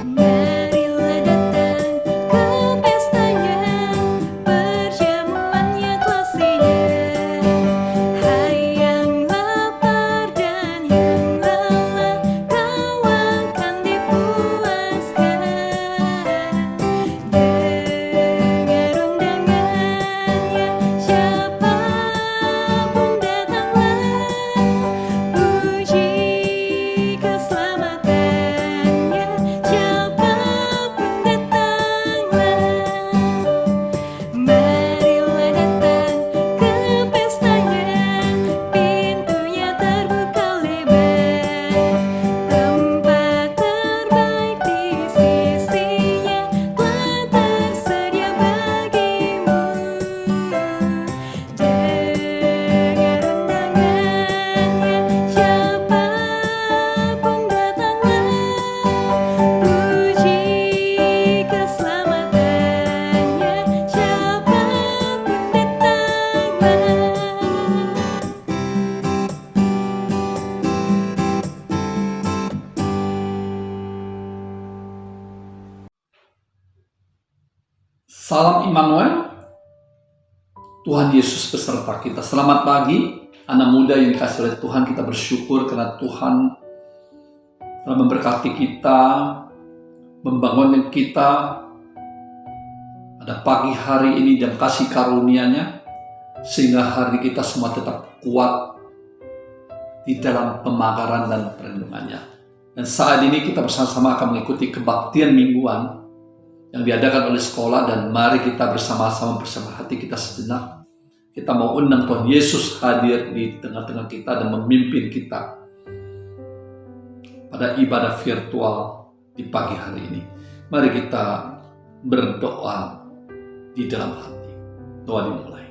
Marilah datang ke pestanya, perjamuannya telah siap. Hai yang lapar dan yang lelah, kau akan dipuaskan. Dengar undangannya, siapapun datanglah, puji keselamatannya, siapapun datanglah. Marilah datang ke pestanya, pintunya terbuka lebar, tempat terbaik di sisinya telah tersedia bagimu. Dengar undangannya, siapapun datanglah, puji keselamatannya, siapapun datanglah. Salam Immanuel, Tuhan Yesus beserta kita. Selamat pagi, anak muda yang dikasihi oleh Tuhan. Kita bersyukur karena Tuhan telah memberkati kita, membangunkan kita pada pagi hari ini dan kasih karunia-Nya, sehingga hari kita semua tetap kuat di dalam pemagaran dan perlindungannya. Dan saat ini kita bersama-sama akan mengikuti kebaktian mingguan yang diadakan oleh sekolah, dan mari kita bersama-sama bersama hati kita sejenak. Kita mau undang Tuhan Yesus hadir di tengah-tengah kita dan memimpin kita pada ibadah virtual di pagi hari ini. Mari kita berdoa di dalam hati. Doa dimulai.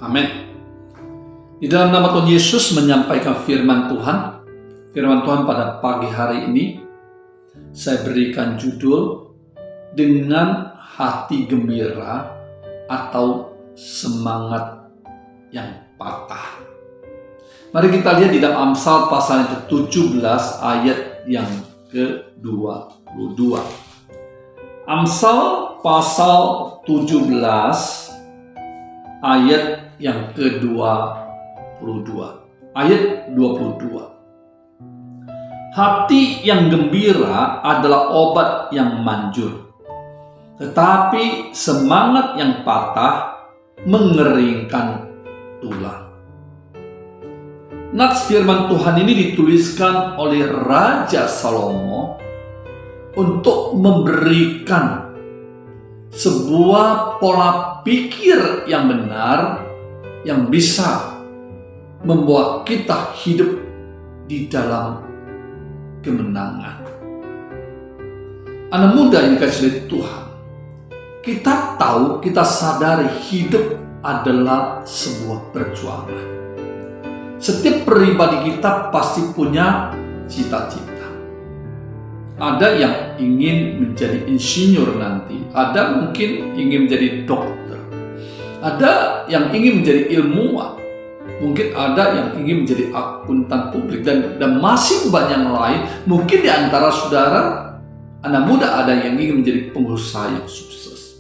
Amin. Di dalam nama Tuhan Yesus menyampaikan firman Tuhan. Firman Tuhan pada pagi hari ini saya berikan judul dengan hati gembira atau semangat yang patah. Mari kita lihat di dalam Amsal pasal yang ke-17 ayat yang ke-22. Amsal pasal 17 ayat yang ke-22. Ayat 22. Hati yang gembira adalah obat yang manjur, tetapi semangat yang patah mengeringkan tulang. Nats firman Tuhan ini dituliskan oleh Raja Salomo untuk memberikan sebuah pola pikir yang benar yang bisa membuat kita hidup di dalam kemenangan. Anak muda yang dikasihi oleh Tuhan, kita tahu, kita sadari hidup adalah sebuah perjuangan. Setiap pribadi kita pasti punya cita-cita. Ada yang ingin menjadi insinyur nanti, ada mungkin ingin menjadi dokter, ada yang ingin menjadi ilmuwan, mungkin ada yang ingin menjadi akuntan publik, dan masih banyak lain. Mungkin di antara saudara anak muda ada yang ingin menjadi pengusaha yang sukses.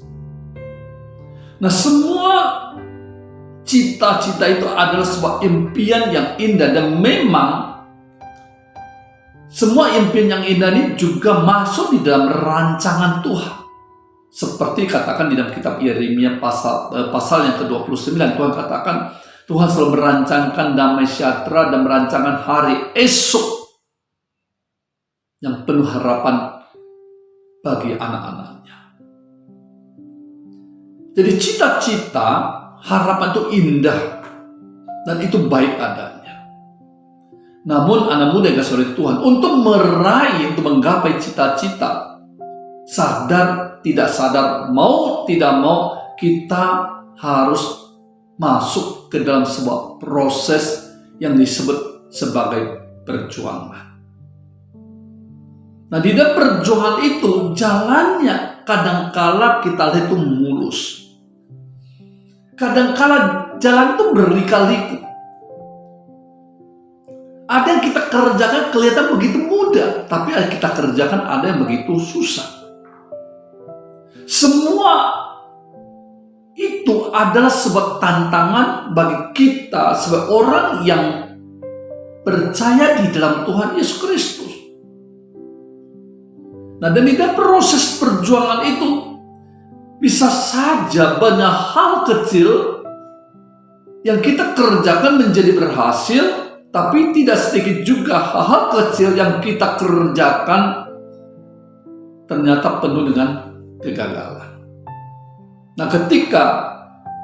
Nah, semua cita-cita itu adalah sebuah impian yang indah, dan memang semua impian yang indah ini juga masuk di dalam rancangan Tuhan. Seperti katakan di dalam kitab Yeremia pasal yang ke-29, Tuhan katakan Tuhan selalu merancangkan damai sejahtera dan merancangkan hari esok yang penuh harapan bagi anak-anaknya. Jadi cita-cita, harapan itu indah dan itu baik adanya. Namun anak muda yang kasih oleh Tuhan, untuk meraih, untuk menggapai cita-cita, sadar tidak sadar, mau tidak mau, kita harus masuk ke dalam sebuah proses yang disebut sebagai perjuangan. Nah, di dalam perjuangan itu jalannya kadangkala kita lihat itu mulus. Kadangkala jalan itu berliku-liku. Ada yang kita kerjakan kelihatan begitu mudah, tapi yang kita kerjakan ada yang begitu susah. Semua itu adalah sebuah tantangan bagi kita sebagai orang yang percaya di dalam Tuhan Yesus Kristus. Nah, demikian proses perjuangan itu bisa saja banyak hal kecil yang kita kerjakan menjadi berhasil, tapi tidak sedikit juga hal-hal kecil yang kita kerjakan ternyata penuh dengan kegagalan. Nah, ketika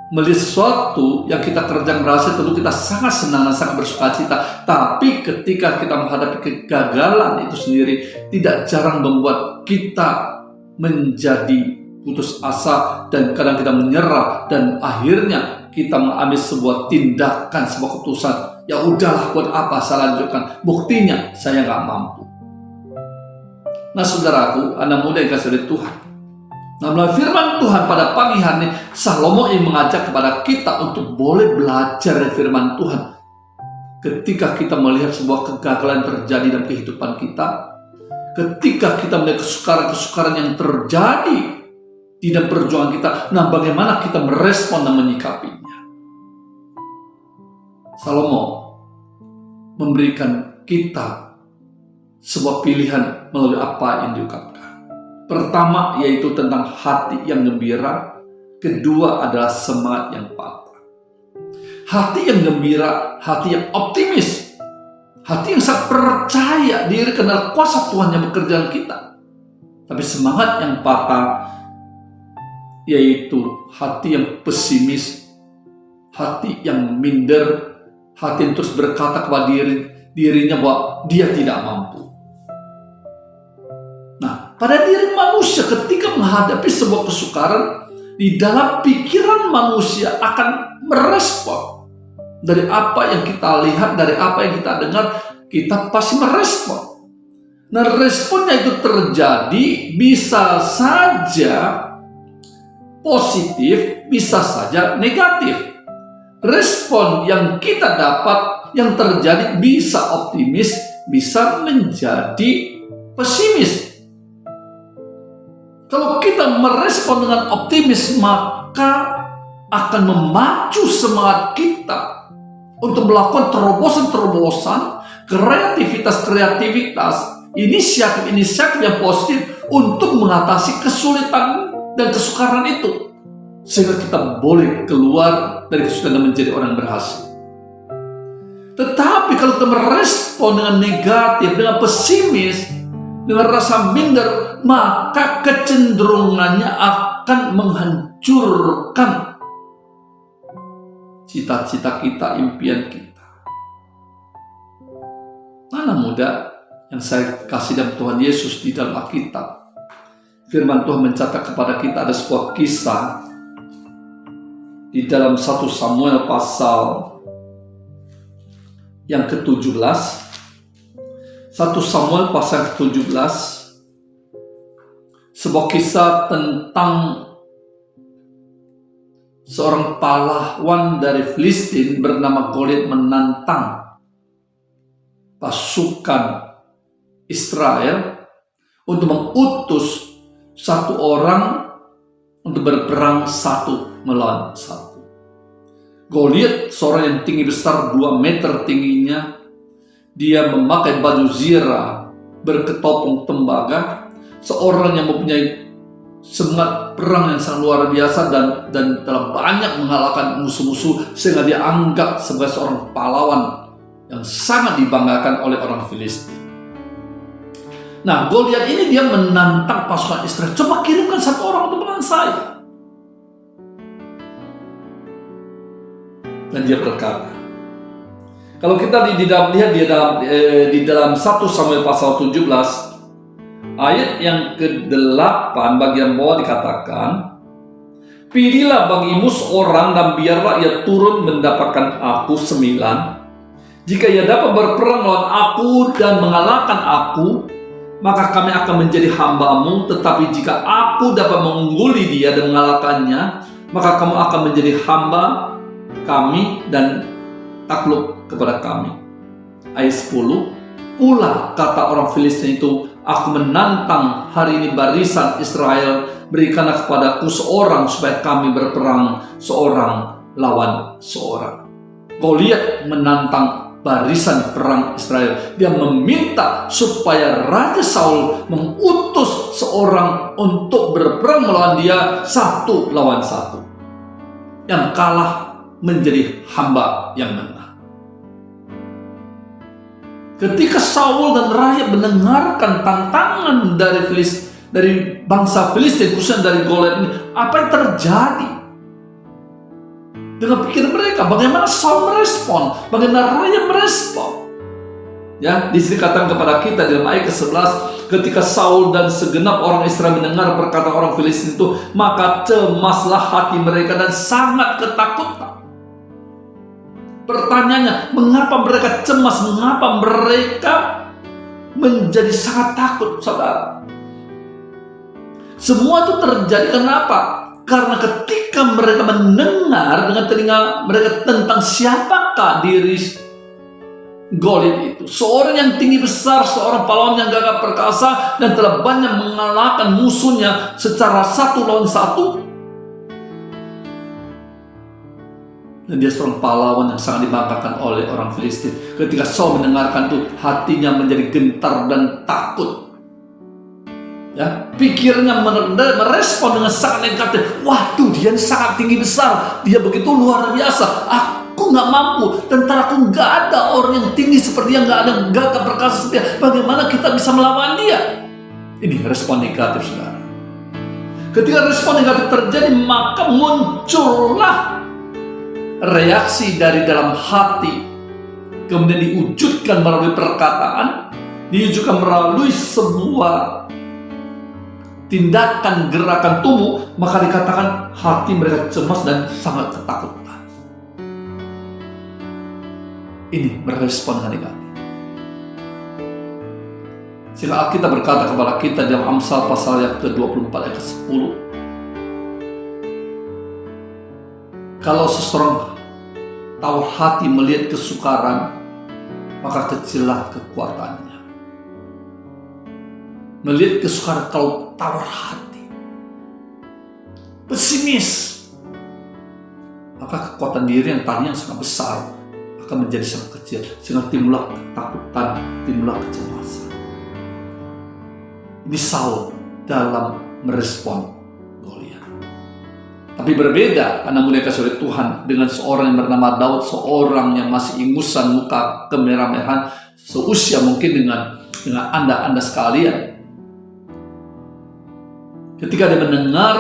melihat sesuatu yang kita kerjakan berhasil, tentu kita sangat senang dan sangat bersukacita. Tapi ketika kita menghadapi kegagalan itu sendiri, tidak jarang membuat kita menjadi putus asa dan kadang kita menyerah, dan akhirnya kita mengambil sebuah tindakan, sebuah keputusan. Ya udahlah, buat apa saya lanjutkan? Buktinya saya nggak mampu. Nah, saudaraku, anak muda yang kasih oleh Tuhan, nah, melalui firman Tuhan pada pagi hari ini, Salomo ingin mengajak kepada kita untuk boleh belajar dari firman Tuhan. Ketika kita melihat sebuah kegagalan terjadi dalam kehidupan kita, ketika kita melihat kesukaran-kesukaran yang terjadi di dalam perjuangan kita, nah bagaimana kita merespon dan menyikapinya. Salomo memberikan kita sebuah pilihan melalui apa yang diungkapkan. Pertama yaitu tentang hati yang gembira. Kedua adalah semangat yang patah. Hati yang gembira, hati yang optimis, hati yang sangat percaya diri karena kuasa Tuhan yang bekerja dalam kita. Tapi semangat yang patah yaitu hati yang pesimis, hati yang minder, hati yang terus berkata kepada dirinya bahwa dia tidak mampu. Pada diri manusia ketika menghadapi sebuah kesukaran, di dalam pikiran manusia akan merespon. Dari apa yang kita lihat, dari apa yang kita dengar, kita pasti merespon. Nah, responnya itu terjadi bisa saja positif, bisa saja negatif. Respon yang kita dapat, yang terjadi bisa optimis, bisa menjadi pesimis. Kalau kita merespon dengan optimis, maka akan memacu semangat kita untuk melakukan terobosan-terobosan, kreativitas-kreativitas, inisiatif-inisiatif yang positif untuk mengatasi kesulitan dan kesukaran itu. Sehingga kita boleh keluar dari kesulitan dan menjadi orang berhasil. Tetapi kalau kita merespon dengan negatif, dengan pesimis, dengan rasa minder, maka kecenderungannya akan menghancurkan cita-cita kita, impian kita. Anak muda yang saya kasih dalam Tuhan Yesus, di dalam Alkitab, firman Tuhan mencatat kepada kita ada sebuah kisah di dalam 1 Samuel pasal yang ke-17. 1 Samuel pasal ke-17, sebuah kisah tentang seorang pahlawan dari Filistin bernama Goliat menantang pasukan Israel untuk mengutus satu orang untuk berperang satu melawan satu. Goliat seorang yang tinggi besar, 2 meter tingginya. Dia memakai baju zirah, berketopong tembaga, seorang yang mempunyai semangat perang yang sangat luar biasa dan telah banyak mengalahkan musuh-musuh, sehingga dia anggap sebagai seorang pahlawan yang sangat dibanggakan oleh orang Filistin. Nah, Goliat ini dia menantang pasukan Israel. Coba kirimkan satu orang untuk melawan saya. Dan dia berkata, kalau kita lihat di dalam 1 Samuel pasal 17 ayat yang ke-8 bagian bawah dikatakan, pilihlah bagimu seorang dan biarlah ia turun mendapatkan aku 9. Jika ia dapat berperang melawan aku dan mengalahkan aku, maka kami akan menjadi hambamu. Tetapi jika aku dapat mengungguli dia dan mengalahkannya, maka kamu akan menjadi hamba kami dan takluk kepada kami. Ayat 10, pula kata orang Filistin itu, aku menantang hari ini barisan Israel, berikanlah kepadaku seorang supaya kami berperang seorang lawan seorang. Goliat menantang barisan perang Israel. Dia meminta supaya Raja Saul mengutus seorang untuk berperang melawan dia 1 lawan 1. Yang kalah menjadi hamba yang menang. Ketika Saul dan rakyat mendengarkan tantangan dari bangsa Filistin, khususnya dari Goliat ini, apa yang terjadi dengan pikiran mereka? Bagaimana Saul merespon? Bagaimana rakyat merespon? Ya, di sini katakan kepada kita dalam ayat ke-11, ketika Saul dan segenap orang Israel mendengar perkataan orang Filistin itu, maka cemaslah hati mereka dan sangat ketakutan. Pertanyaannya, mengapa mereka cemas? Mengapa mereka menjadi sangat takut, saudara? Semua itu terjadi kenapa? Karena ketika mereka mendengar dengan telinga mereka tentang siapakah diri Goliat itu, seorang yang tinggi besar, seorang pahlawan yang gagah perkasa dan telah banyak mengalahkan musuhnya secara 1 lawan 1. Dan dia seorang pahlawan yang sangat dibanggakan oleh orang Filistin. Ketika Saul mendengarkan itu, hatinya menjadi gentar dan takut. Ya, pikirnya merespon dengan sangat negatif. Waduh, dia sangat tinggi besar, dia begitu luar biasa. Aku nggak mampu, tentaraku nggak ada orang yang tinggi seperti dia, nggak ada gagah perkasa seperti dia. Bagaimana kita bisa melawan dia? Ini respon negatif, saudara. Ketika respon negatif terjadi, maka muncullah reaksi dari dalam hati, kemudian diwujudkan melalui perkataan, diwujudkan melalui sebuah tindakan gerakan tubuh, maka dikatakan hati mereka cemas dan sangat ketakutan. Ini merespon dengan negatif. Sehingga Alkitab berkata kepada kita dalam Amsal pasal yang ke-24 ayat ke-10, kalau seseorang tawar hati melihat kesukaran, maka kecillah kekuatannya. Melihat kesukaran kalau tawar hati, pesimis, maka kekuatan diri yang tadinya sangat besar akan menjadi sangat kecil. Sehingga timbullah ketakutan, timbullah kecemasan. Ini Saul dalam merespon. Tapi berbeda anak mulia kasih oleh Tuhan dengan seorang yang bernama Daud, seorang yang masih ingusan, muka kemerah-merahan, seusia mungkin dengan anda sekalian. Ketika dia mendengar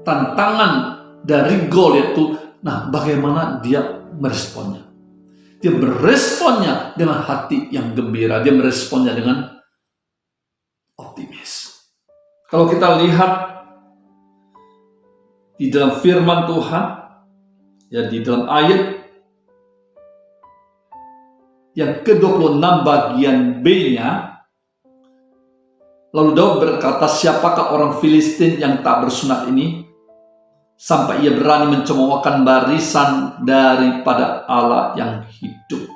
tantangan dari Goliat itu, nah bagaimana dia meresponnya? Dia meresponnya dengan hati yang gembira, dia meresponnya dengan optimis. Kalau kita lihat di dalam firman Tuhan, ya di dalam ayat yang ke-26 bagian B-nya, lalu Daud berkata, siapakah orang Filistin yang tak bersunat ini, sampai ia berani mencemoohkan barisan daripada Allah yang hidup.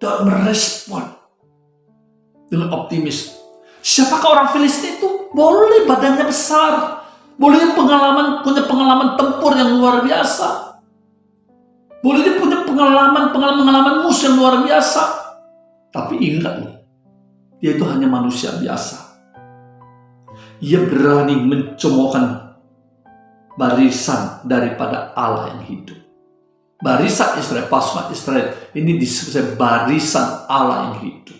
Daud merespon dengan optimis. Siapakah orang Filistin itu? Boleh badannya besar, boleh punya pengalaman tempur yang luar biasa, boleh dia punya pengalaman musuh yang luar biasa. Tapi ingat nih, dia itu hanya manusia biasa. Ia berani mencemoohkan barisan daripada Allah yang hidup. Barisan Israel, pasukan Israel ini disebut sebagai barisan Allah yang hidup.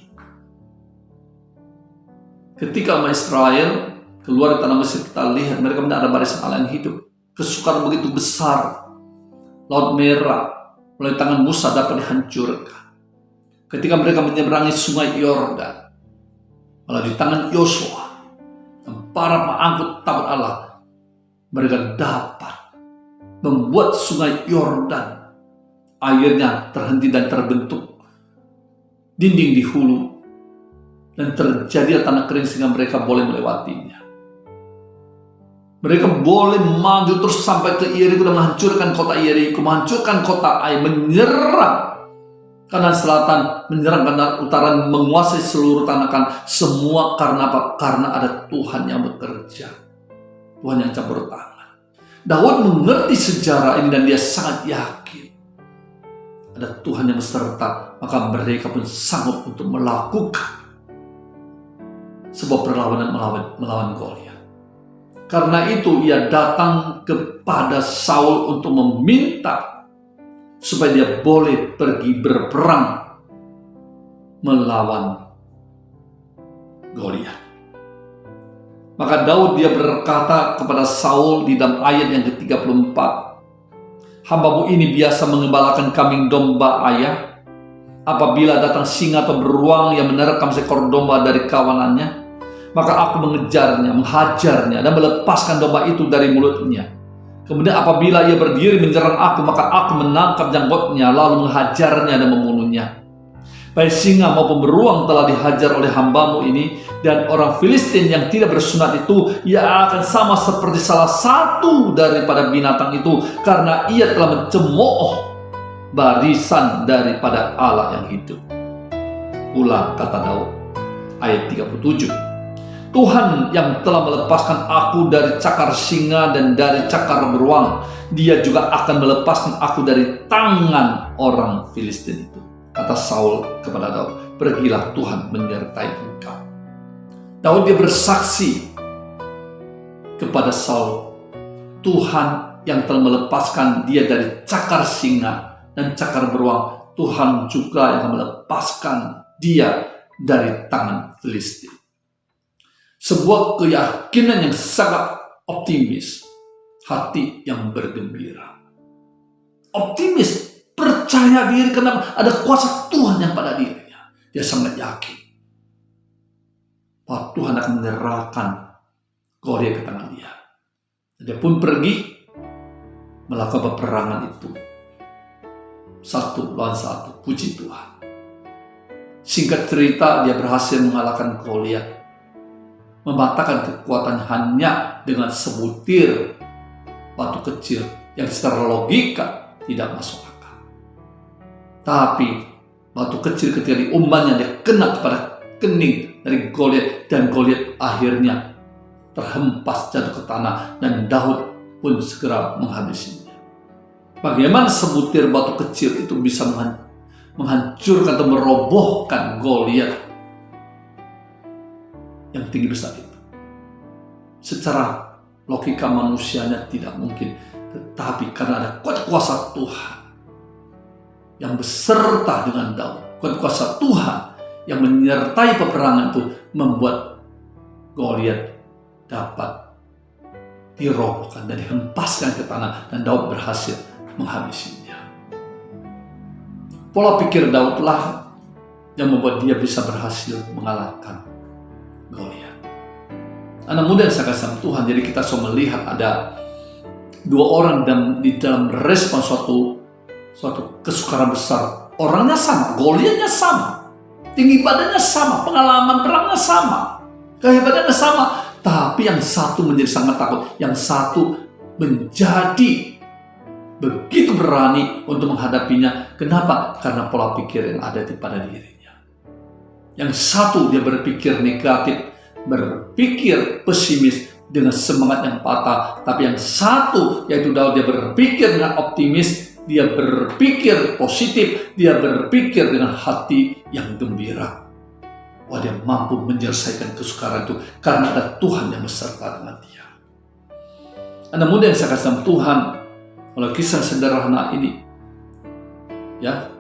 Ketika umat Israel keluar dari tanah Mesir, kita lihat mereka ada barisan Allah yang hidup. Kesukaran begitu besar, Laut Merah melalui tangan Musa dapat dihancurkan. Ketika mereka menyeberangi sungai Yordan, malah di tangan Yosua dan para pengangkut tabut Allah, mereka dapat membuat sungai Yordan airnya terhenti dan terbentuk dinding di hulu, dan terjadi tanah kering sehingga mereka boleh melewatinya. Mereka boleh maju terus sampai ke Yeriko dan menghancurkan kota Yeriko, menghancurkan kota Ai, menyerang kanan selatan, menyerang kanan utara, menguasai seluruh tanah Kanaan. Semua karena apa? Karena ada Tuhan yang bekerja, Tuhan yang campur tangan. Daud mengerti sejarah ini dan dia sangat yakin ada Tuhan yang beserta, maka mereka pun sanggup untuk melakukan sebuah perlawanan melawan Goliat. Karena itu ia datang kepada Saul untuk meminta supaya dia boleh pergi berperang melawan Goliat. Maka Daud dia berkata kepada Saul di dalam ayat yang ke-34, "Hambamu ini biasa mengembalakan kambing domba ayah. Apabila datang singa atau beruang yang menerkam seekor domba dari kawanannya, maka aku mengejarnya, menghajarnya, dan melepaskan domba itu dari mulutnya. Kemudian apabila ia berdiri menyerang aku, maka aku menangkap janggutnya, lalu menghajarnya dan membunuhnya. Baik singa maupun beruang telah dihajar oleh hambamu ini, dan orang Filistin yang tidak bersunat itu, ia akan sama seperti salah satu daripada binatang itu, karena ia telah mencemooh barisan daripada Allah yang hidup." Ulang kata Daud, ayat 37. "Tuhan yang telah melepaskan aku dari cakar singa dan dari cakar beruang, dia juga akan melepaskan aku dari tangan orang Filistin itu." Kata Saul kepada Daud, "Pergilah, Tuhan menyertai engkau." Daud dia bersaksi kepada Saul, Tuhan yang telah melepaskan dia dari cakar singa dan cakar beruang, Tuhan juga yang akan melepaskan dia dari tangan Filistin. Sebuah keyakinan yang sangat optimis, hati yang bergembira. Optimis, percaya diri karena ada kuasa Tuhan yang pada dirinya. Dia sangat yakin bahwa Tuhan akan menyerahkan Goliat ke tangan dia. Dia pun pergi melakukan peperangan itu. 1 lawan 1, puji Tuhan. Singkat cerita, dia berhasil mengalahkan Goliat, mematahkan kekuatan hanya dengan sebutir batu kecil yang secara logika tidak masuk akal. Tapi batu kecil ketika diumbannya, dia kena kepada kening dari Goliat, dan Goliat akhirnya terhempas jatuh ke tanah, dan Daud pun segera menghabisinya. Bagaimana sebutir batu kecil itu bisa menghancurkan atau merobohkan Goliat yang tinggi besar itu? Secara logika manusianya tidak mungkin, tetapi karena ada kuasa Tuhan yang beserta dengan Daud, kuasa Tuhan yang menyertai peperangan itu, membuat Goliat dapat dirobohkan dan dihempaskan ke tanah, dan Daud berhasil menghabisinya. Pola pikir Daudlah yang membuat dia bisa berhasil mengalahkan Goliat. Anak muda yang saya kasih Tuhan, jadi kita semua melihat ada dua orang di dalam respon suatu kesukaran besar. Orangnya sama, Goliatnya sama, tinggi badannya sama, pengalaman perangnya sama, kehebatannya sama, tapi yang satu menjadi sangat takut, yang satu menjadi begitu berani untuk menghadapinya. Kenapa? Karena pola pikir yang ada pada dirinya. Yang satu dia berpikir negatif, berpikir pesimis dengan semangat yang patah. Tapi yang satu, yaitu Daud, dia berpikir dengan optimis, dia berpikir positif, dia berpikir dengan hati yang gembira. Wah, dia mampu menyelesaikan kesukaran itu karena ada Tuhan yang beserta dengan dia. Anak muda yang saya kasih Tuhan, kalau kisah sederhana ini, ya,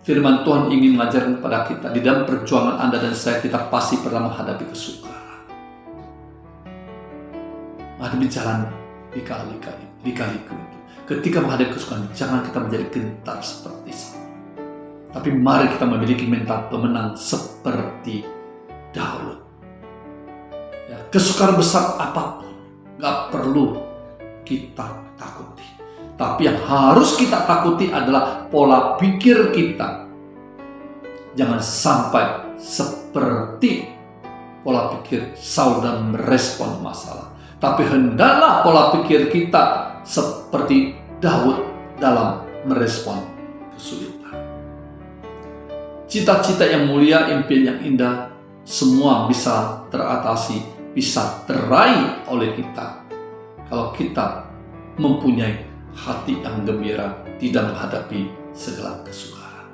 firman Tuhan ingin mengajarkan kepada kita, di dalam perjuangan Anda dan saya, kita pasti pernah menghadapi kesukaran, menghadapi jalan lika-liku itu. Ketika menghadapi kesukaran, jangan kita menjadi gentar seperti Saul. Tapi mari kita memiliki mental pemenang seperti Daud. Ya, kesukaran besar apapun gak perlu kita takuti. Tapi yang harus kita takuti adalah pola pikir kita. Jangan sampai seperti pola pikir Saul dalam merespon masalah. Tapi hendaklah pola pikir kita seperti Daud dalam merespon kesulitan. Cita-cita yang mulia, impian yang indah, semua bisa teratasi, bisa teraih oleh kita kalau kita mempunyai hati yang gembira di dalam menghadapi segala kesukaran.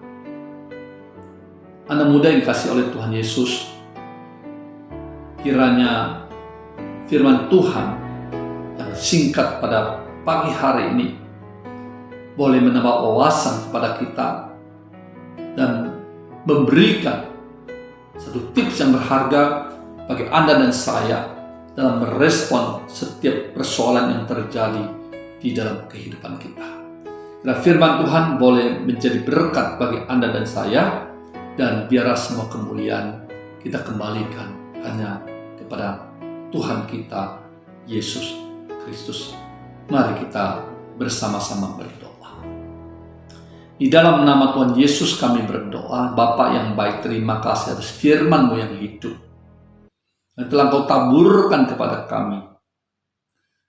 Anak muda yang dikasihi oleh Tuhan Yesus, kiranya firman Tuhan yang singkat pada pagi hari ini boleh menambah wawasan kepada kita dan memberikan satu tips yang berharga bagi Anda dan saya dalam merespon setiap persoalan yang terjadi di dalam kehidupan kita. Karena firman Tuhan boleh menjadi berkat bagi Anda dan saya, dan biarlah semua kemuliaan kita kembalikan hanya kepada Tuhan kita, Yesus Kristus. Mari kita bersama-sama berdoa. Di dalam nama Tuhan Yesus kami berdoa. Bapa yang baik, terima kasih atas firman-Mu yang hidup yang telah Kau taburkan kepada kami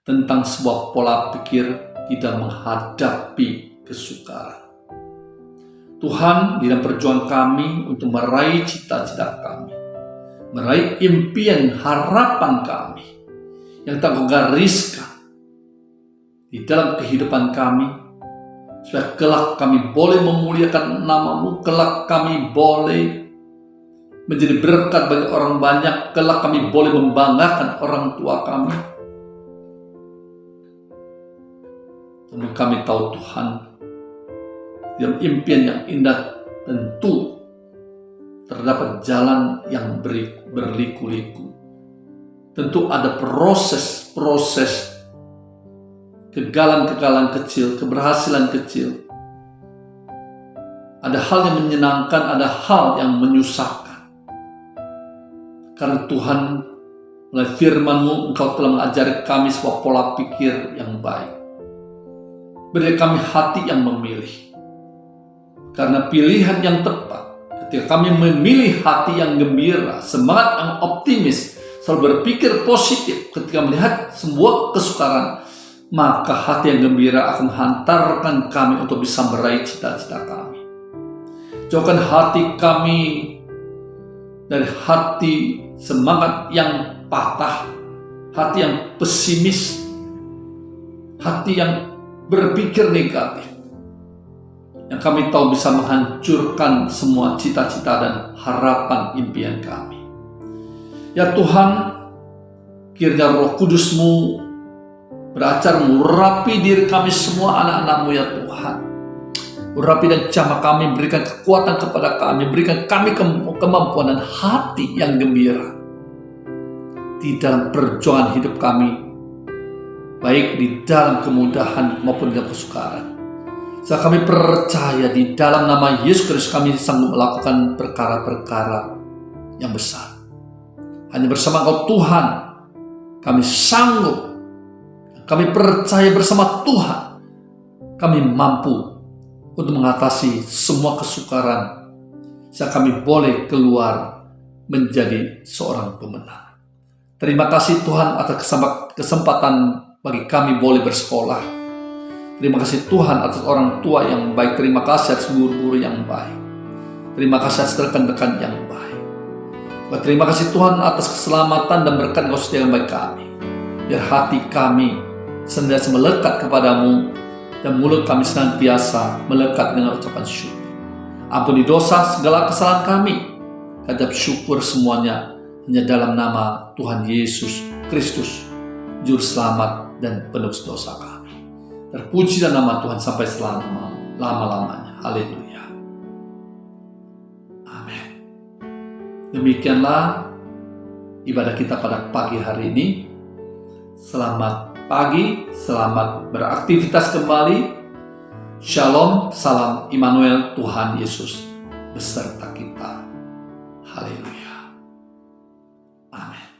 tentang sebuah pola pikir di dalam menghadapi kesukaran. Tuhan, di dalam perjuangan kami untuk meraih cita-cita kami, meraih impian harapan kami yang tak Kau gariskan di dalam kehidupan kami, supaya kelak kami boleh memuliakan nama-Mu, kelak kami boleh menjadi berkat bagi orang banyak, kelak kami boleh membanggakan orang tua kami. Dan kami tahu Tuhan, dalam impian yang indah tentu terdapat jalan yang berliku-liku. Tentu ada proses-proses kegagalan kecil, keberhasilan kecil. Ada hal yang menyenangkan, ada hal yang menyusahkan. Karena Tuhan, melalui firman-Mu, Engkau telah mengajari kami sebuah pola pikir yang baik. Beri kami hati yang memilih. Karena pilihan yang tepat, ketika kami memilih hati yang gembira, semangat yang optimis, selalu berpikir positif ketika melihat sebuah kesukaran, maka hati yang gembira akan menghantarkan kami untuk bisa meraih cita-cita kami. Jauhkan hati kami dari hati semangat yang patah, hati yang pesimis, hati yang berpikir negatif, yang kami tahu bisa menghancurkan semua cita-cita dan harapan impian kami. Ya Tuhan, kiranya Roh Kudus-Mu beracar mengurapi diri kami semua anak-anak-Mu ya Tuhan. Urapi dan jamah kami, berikan kekuatan kepada kami, berikan kami kemampuan dan hati yang gembira di dalam perjuangan hidup kami, baik di dalam kemudahan maupun di dalam kesukaran. Saat kami percaya di dalam nama Yesus Kristus kami sanggup melakukan perkara-perkara yang besar. Hanya bersama Engkau Tuhan kami sanggup. Kami percaya bersama Tuhan kami mampu untuk mengatasi semua kesukaran, sehingga kami boleh keluar menjadi seorang pemenang. Terima kasih Tuhan atas kesempatan bagi kami boleh bersekolah. Terima kasih Tuhan atas orang tua yang baik. Terima kasih atas guru-guru yang baik. Terima kasih atas rekan-rekan yang baik. Terima kasih Tuhan atas keselamatan dan berkat Engkau sediakan bagi kami. Biar hati kami senantiasa melekat kepadamu dan mulut kami senantiasa melekat dengan ucapan syukur. Ampuni dosa segala kesalahan kami. Hadap syukur semuanya hanya dalam nama Tuhan Yesus Kristus, Juru Selamat dan penebus dosa kami. Terpujilah nama Tuhan sampai selama-lamanya. Haleluya. Amin. Demikianlah ibadah kita pada pagi hari ini. Selamat pagi, selamat beraktivitas kembali. Shalom, salam Immanuel, Tuhan Yesus beserta kita. Haleluya. Amin.